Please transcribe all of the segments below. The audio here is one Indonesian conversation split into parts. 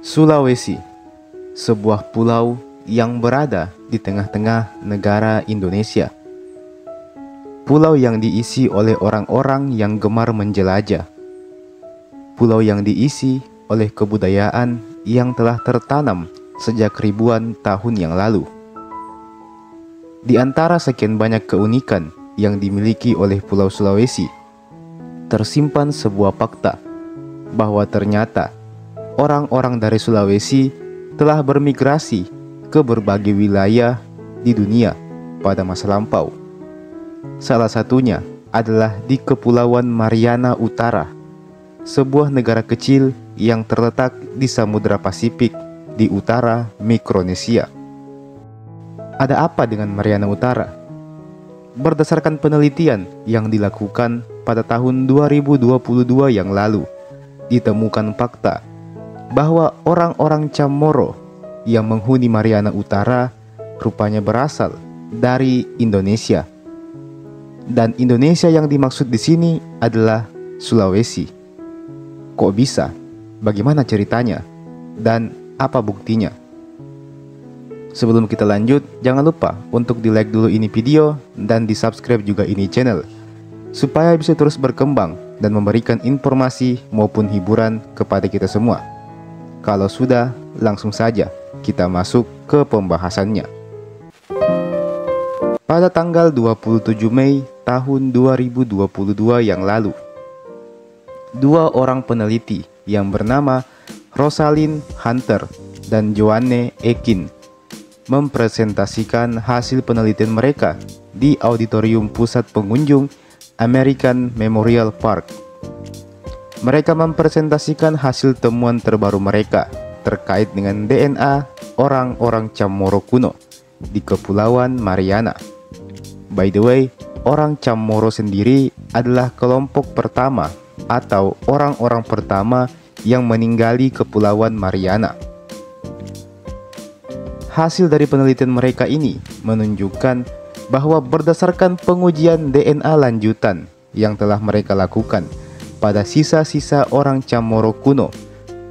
Sulawesi, sebuah pulau yang berada di tengah-tengah negara Indonesia. Pulau yang diisi oleh orang-orang yang gemar menjelajah. Pulau yang diisi oleh kebudayaan yang telah tertanam sejak ribuan tahun yang lalu. Di antara sekian banyak keunikan yang dimiliki oleh Pulau Sulawesi, tersimpan sebuah fakta bahwa ternyata orang-orang dari Sulawesi telah bermigrasi ke berbagai wilayah di dunia pada masa lampau. Salah satunya adalah di Kepulauan Mariana Utara, sebuah negara kecil yang terletak di Samudra Pasifik di utara Mikronesia. Ada apa dengan Mariana Utara? Berdasarkan penelitian yang dilakukan pada tahun 2022 yang lalu, ditemukan fakta bahwa orang-orang Chamorro yang menghuni Mariana Utara rupanya berasal dari Indonesia. Dan Indonesia yang dimaksud di sini adalah Sulawesi. Kok bisa? Bagaimana ceritanya? Dan apa buktinya? Sebelum kita lanjut, jangan lupa untuk di-like dulu ini video dan di-subscribe juga ini channel, supaya bisa terus berkembang dan memberikan informasi maupun hiburan kepada kita semua. Kalau sudah, langsung saja kita masuk ke pembahasannya. Pada tanggal 27 Mei tahun 2022 yang lalu, dua orang peneliti yang bernama Rosalind Hunter dan Joanne Ekin mempresentasikan hasil penelitian mereka di auditorium pusat pengunjung American Memorial Park. Mereka mempresentasikan hasil temuan terbaru mereka terkait dengan DNA orang-orang Chamorro kuno di Kepulauan Mariana. By the way, orang Chamorro sendiri adalah kelompok pertama atau orang-orang pertama yang meninggali Kepulauan Mariana. Hasil dari penelitian mereka ini menunjukkan bahwa berdasarkan pengujian DNA lanjutan yang telah mereka lakukan pada sisa-sisa orang Chamorro kuno,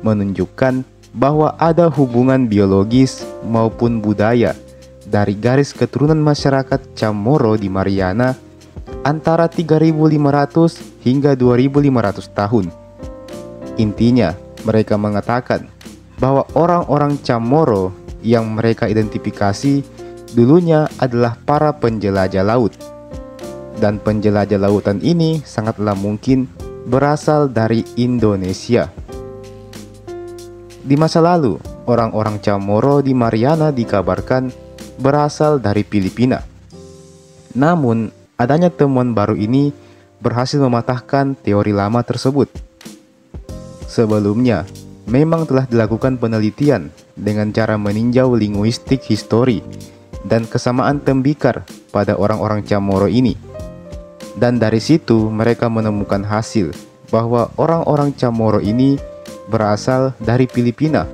menunjukkan bahwa ada hubungan biologis maupun budaya dari garis keturunan masyarakat Chamorro di Mariana antara 3.500 hingga 2.500 tahun. Intinya, mereka mengatakan bahwa orang-orang Chamorro yang mereka identifikasi dulunya adalah para penjelajah laut. Dan penjelajah lautan ini sangatlah mungkin berasal dari Indonesia. Di masa lalu, orang-orang Chamorro di Mariana dikabarkan berasal dari Filipina. Namun, adanya temuan baru ini berhasil mematahkan teori lama tersebut. Sebelumnya, memang telah dilakukan penelitian dengan cara meninjau linguistik histori dan kesamaan tembikar pada orang-orang Chamorro ini. Dan dari situ mereka menemukan hasil bahwa orang-orang Chamorro ini berasal dari Filipina,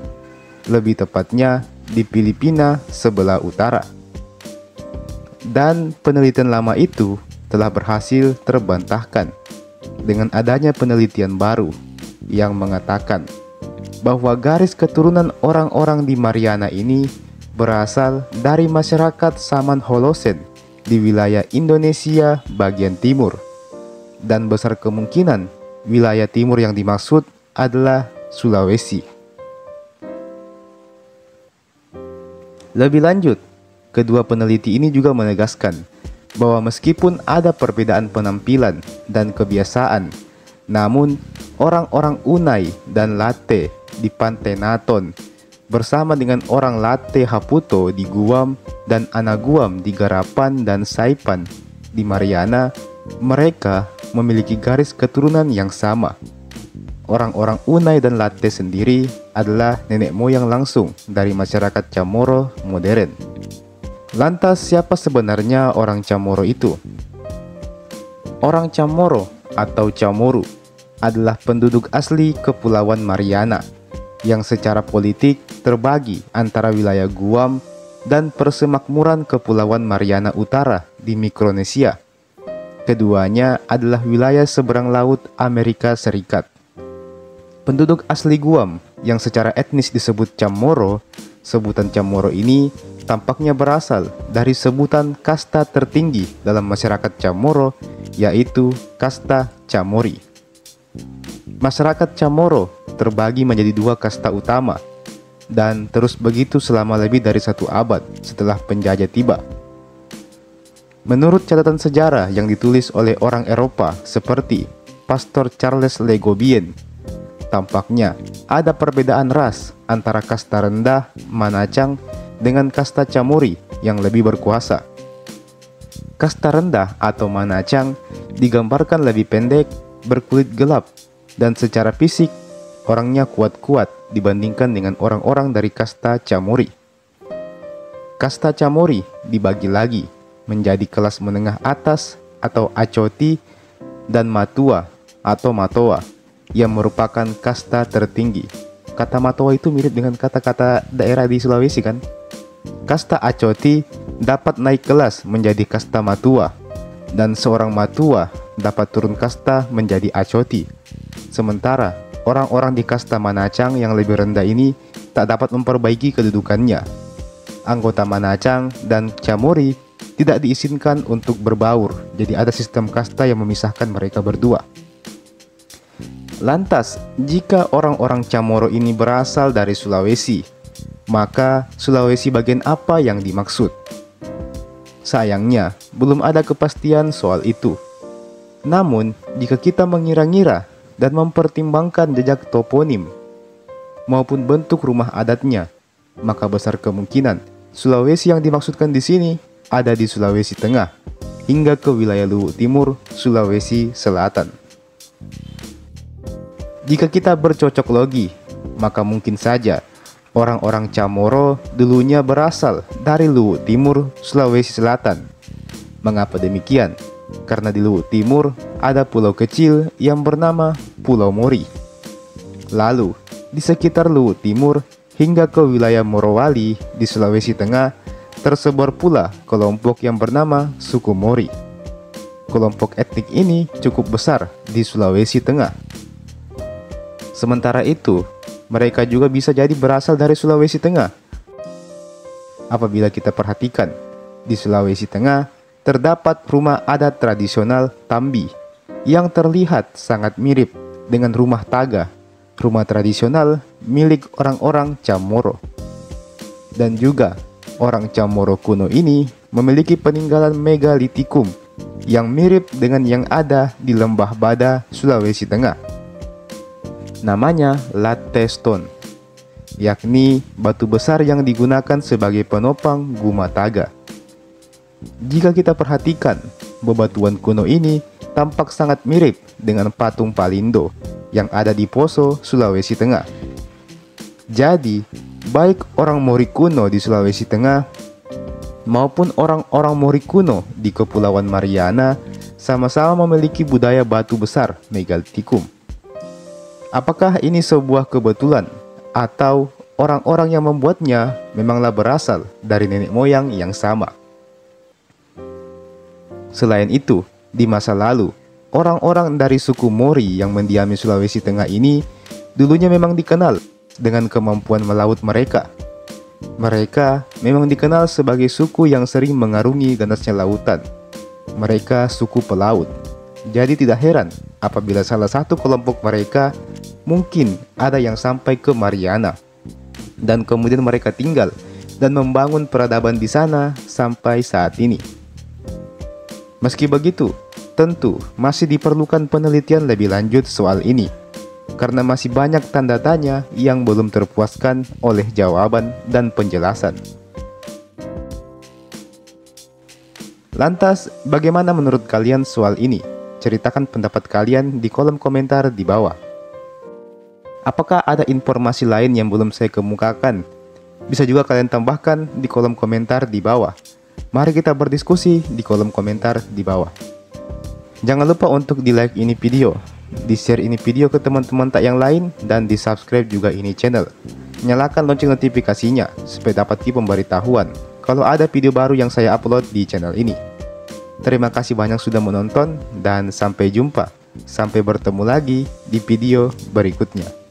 lebih tepatnya di Filipina sebelah utara. Dan penelitian lama itu telah berhasil terbantahkan dengan adanya penelitian baru yang mengatakan bahwa garis keturunan orang-orang di Mariana ini berasal dari masyarakat Saman Holosen di wilayah Indonesia bagian timur. Dan besar kemungkinan wilayah timur yang dimaksud adalah Sulawesi. Lebih lanjut, kedua peneliti ini juga menegaskan bahwa meskipun ada perbedaan penampilan dan kebiasaan, namun orang-orang Unai dan Latte di Pantai Naton bersama dengan orang Latte Haputo di Guam dan Anaguam di Garapan dan Saipan di Mariana, mereka memiliki garis keturunan yang sama. Orang-orang Unai dan Latte sendiri adalah nenek moyang langsung dari masyarakat Chamorro modern. Lantas siapa sebenarnya orang Chamorro itu? Orang Chamorro atau Chamorro adalah penduduk asli Kepulauan Mariana yang secara politik terbagi antara wilayah Guam dan persemakmuran Kepulauan Mariana Utara di Mikronesia. Keduanya adalah wilayah seberang laut Amerika Serikat. Penduduk asli Guam yang secara etnis disebut Chamorro, sebutan Chamorro ini tampaknya berasal dari sebutan kasta tertinggi dalam masyarakat Chamorro, yaitu kasta Chamorri. Masyarakat Chamorro terbagi menjadi dua kasta utama, dan terus begitu selama lebih dari 1 abad setelah penjajah tiba. Menurut catatan sejarah yang ditulis oleh orang Eropa seperti Pastor Charles Le Gobain, tampaknya ada perbedaan ras antara kasta rendah Manachang dengan kasta Chamorri yang lebih berkuasa. Kasta rendah atau Manachang digambarkan lebih pendek, berkulit gelap, dan secara fisik orangnya kuat-kuat dibandingkan dengan orang-orang dari kasta Chamorri. Kasta Chamorri dibagi lagi menjadi kelas menengah atas atau Achoti dan Matua atau Matoa yang merupakan kasta tertinggi. Kata Matoa itu mirip dengan kata-kata daerah di Sulawesi kan? Kasta Achoti dapat naik kelas menjadi kasta Matua, dan seorang Matua dapat turun kasta menjadi Achoti. Sementara orang-orang di kasta Manachang yang lebih rendah ini tak dapat memperbaiki kedudukannya. Anggota Manachang dan Chamorri tidak diizinkan untuk berbaur, jadi ada sistem kasta yang memisahkan mereka berdua. Lantas, jika orang-orang Chamorro ini berasal dari Sulawesi, maka Sulawesi bagian apa yang dimaksud? Sayangnya, belum ada kepastian soal itu. Namun, jika kita mengira-ngira dan mempertimbangkan jejak toponim maupun bentuk rumah adatnya, maka besar kemungkinan Sulawesi yang dimaksudkan di sini ada di Sulawesi Tengah hingga ke wilayah Luwu Timur, Sulawesi Selatan. Jika kita bercocok logi, maka mungkin saja orang-orang Chamorro dulunya berasal dari Luwu Timur, Sulawesi Selatan. Mengapa demikian? Karena di Luwu Timur ada pulau kecil yang bernama Pulau Mori. Lalu, di sekitar Luwu Timur hingga ke wilayah Morowali di Sulawesi Tengah tersebar pula kelompok yang bernama suku Mori. Kelompok etnik ini cukup besar di Sulawesi Tengah. Sementara itu, mereka juga bisa jadi berasal dari Sulawesi Tengah. Apabila kita perhatikan, di Sulawesi Tengah terdapat rumah adat tradisional Tambi yang terlihat sangat mirip dengan rumah Taga, rumah tradisional milik orang-orang Chamorro. Dan juga orang Chamorro kuno ini memiliki peninggalan megalitikum yang mirip dengan yang ada di Lembah Bada, Sulawesi Tengah. Namanya Latte Stone, yakni batu besar yang digunakan sebagai penopang Guma Taga. Jika kita perhatikan, bebatuan kuno ini tampak sangat mirip dengan patung Palindo yang ada di Poso, Sulawesi Tengah. Jadi, baik orang Mori kuno di Sulawesi Tengah maupun orang-orang Mori kuno di Kepulauan Mariana sama-sama memiliki budaya batu besar megalitikum. Apakah ini sebuah kebetulan atau orang-orang yang membuatnya memanglah berasal dari nenek moyang yang sama? Selain itu, di masa lalu, orang-orang dari suku Mori yang mendiami Sulawesi Tengah ini dulunya memang dikenal dengan kemampuan melaut mereka. Mereka memang dikenal sebagai suku yang sering mengarungi ganasnya lautan. Mereka suku pelaut. Jadi tidak heran apabila salah satu kelompok mereka mungkin ada yang sampai ke Mariana, dan kemudian mereka tinggal dan membangun peradaban di sana sampai saat ini. Meski begitu, tentu masih diperlukan penelitian lebih lanjut soal ini, karena masih banyak tanda tanya yang belum terpuaskan oleh jawaban dan penjelasan. Lantas, bagaimana menurut kalian soal ini? Ceritakan pendapat kalian di kolom komentar di bawah. Apakah ada informasi lain yang belum saya kemukakan? Bisa juga kalian tambahkan di kolom komentar di bawah. Mari kita berdiskusi di kolom komentar di bawah. Jangan lupa untuk di-like ini video, di-share ini video ke teman-teman tak yang lain, dan di-subscribe juga ini channel. Nyalakan lonceng notifikasinya supaya dapat pemberitahuan kalau ada video baru yang saya upload di channel ini. Terima kasih banyak sudah menonton, dan sampai jumpa. Sampai bertemu lagi di video berikutnya.